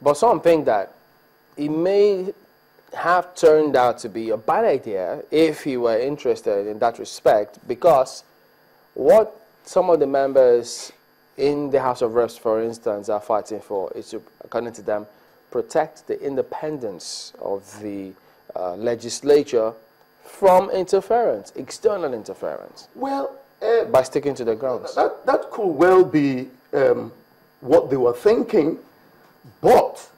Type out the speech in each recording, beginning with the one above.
But some think that it may have turned out to be a bad idea if he were interested in that respect, because what some of the members in the House of Reps, for instance, are fighting for is to, according to them, protect the independence of the legislature from interference, external interference. Well, by sticking to the grounds. That could well be what they were thinking, but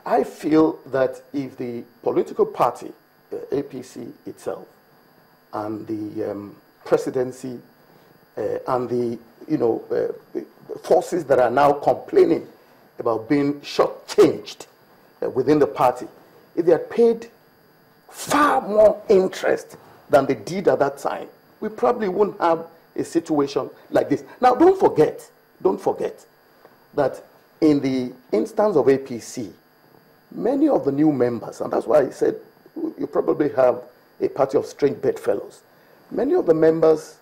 I feel that if the political party, APC itself, and the presidency, and the forces that are now complaining about being shortchanged within the party, if they had paid far more interest than they did at that time, we probably wouldn't have a situation like this. Now, don't forget that in the instance of APC, many of the new members, and that's why I said you probably have a party of strange bedfellows. Many of the members,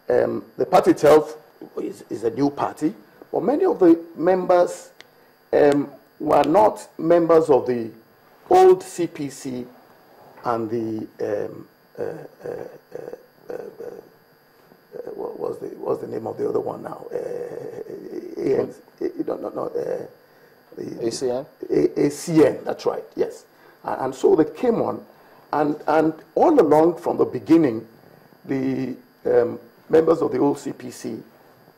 the party itself is a new party, but many of the members were not members of the old CPC and the what's the name of the other one now? ACN? ACN, that's right, yes. And so they came on, and all along from the beginning, the members of the old CPC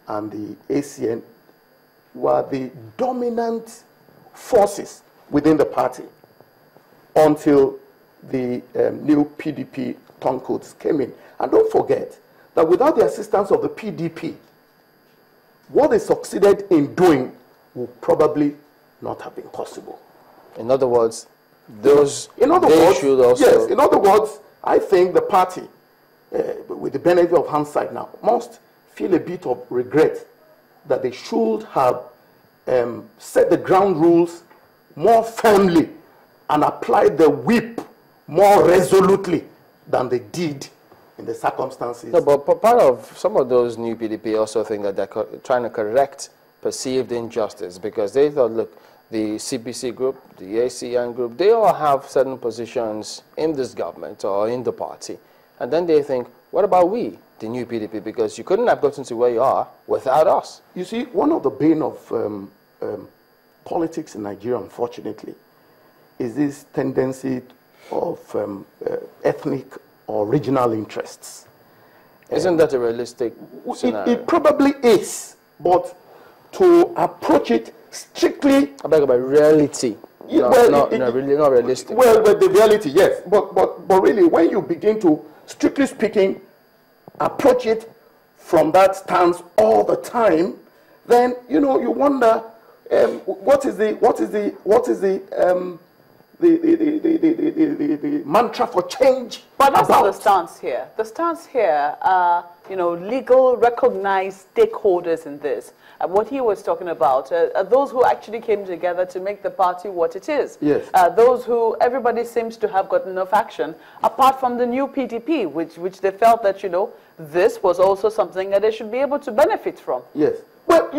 and the ACN were the dominant forces within the party until the new PDP turncoats came in. And don't forget that without the assistance of the PDP, what they succeeded in doing would probably not have been possible. In other words, those should also... Yes, in other words, I think the party, with the benefit of hindsight now, must feel a bit of regret that they should have set the ground rules more firmly and applied the whip more resolutely than they did in the circumstances. No, but part of some of those new PDP also think that they're trying to correct perceived injustice, because they thought, look, the CPC group, the ACN group, they all have certain positions in this government or in the party. And then they think, what about we, the new PDP? Because you couldn't have gotten to where you are without us. You see, one of the bane of politics in Nigeria, unfortunately, is this tendency of ethnic or regional interests. Isn't that a realistic scenario? It probably is, but to approach it strictly... I beg about reality. Yeah, not realistic. Well, with the reality, yes. But really, when you begin to, strictly speaking, approach it from that stance all the time, then, you wonder what is the mantra for change. But that's not the stance here. The stance here are, legal recognized stakeholders in this. What he was talking about are those who actually came together to make the party what it is. Yes. Those who everybody seems to have gotten enough action, apart from the new PDP, which they felt that, this was also something that they should be able to benefit from. Yes. Well,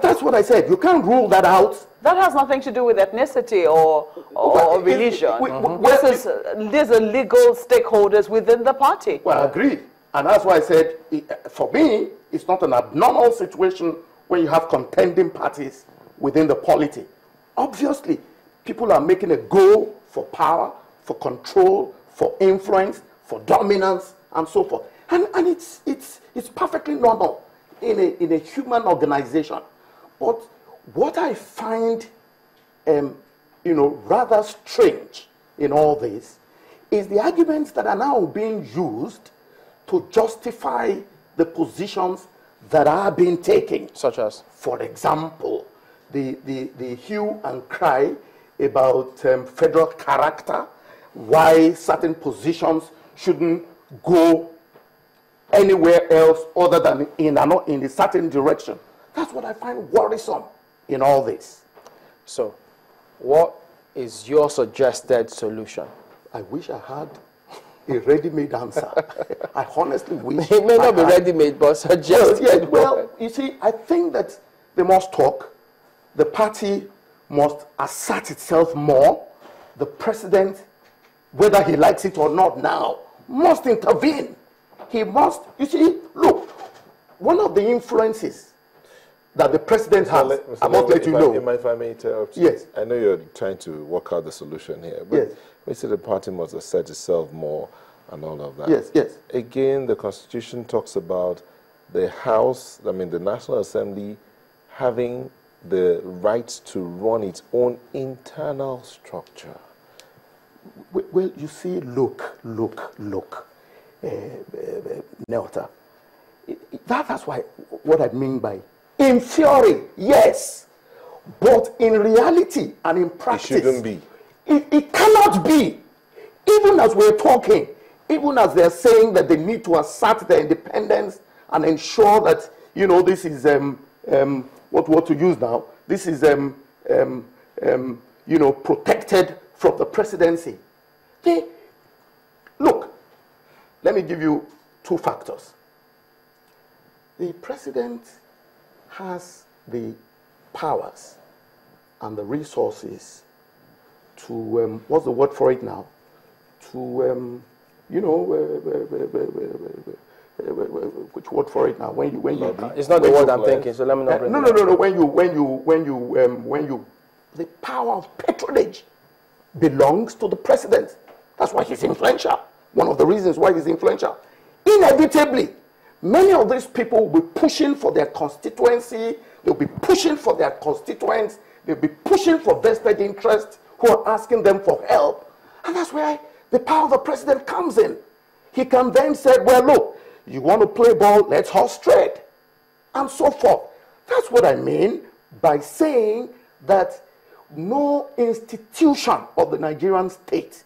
that's what I said. You can't rule that out. That has nothing to do with ethnicity or religion. These are legal stakeholders within the party. Well, I agree. And that's why I said, for me, it's not an abnormal situation when you have contending parties within the polity. Obviously, people are making a go for power, for control, for influence, for dominance, and so forth. And it's perfectly normal in a human organization. But what I find rather strange in all this is the arguments that are now being used to justify the positions that are being taken. Such as? For example, the hue and cry about federal character, why certain positions shouldn't go anywhere else other than in a certain direction. That's what I find worrisome in all this. So, what is your suggested solution? I wish I had a ready-made answer. I honestly wish. It may not be ready-made, but suggested. Well, you see, I think that they must talk. The party must assert itself more. The president, whether he likes it or not now, must intervene. He must, you see, look, one of the influences that the president has, I must let you know. If I may interrupt. Yes. I know you're trying to work out the solution here, but yes. we say the party must assert itself more and all of that. Yes, yes. Again, the Constitution talks about the House, the National Assembly, having the right to run its own internal structure. Well, you see, look, Nelta. That's what I mean by, in theory, yes, but in reality and in practice, it shouldn't be. It cannot be. Even as we're talking, even as they're saying that they need to assert their independence and ensure that, you know, this is what to use now. This is you know, protected from the presidency. Look, let me give you two factors. The president has the powers and the resources to, what's the word for it now? To, you know, which word for it now? When you it's not the word I'm thinking, so let me not bring no. When you, the power of patronage belongs to the president. That's why he's influential. One of the reasons why he's influential. Inevitably, many of these people will be pushing for their constituency. They'll be pushing for their constituents. They'll be pushing for vested interests who are asking them for help. And that's where the power of the president comes in. He can then say, well, look, you want to play ball, let's horse trade, and so forth. That's what I mean by saying that no institution of the Nigerian state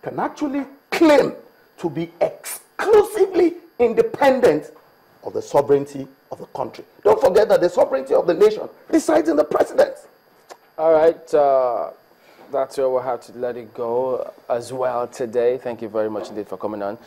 can actually claim to be exclusively independent of the sovereignty of the country. Don't forget that the sovereignty of the nation resides in the president. All right, that's where we'll have to let it go as well today. Thank you very much indeed for coming on.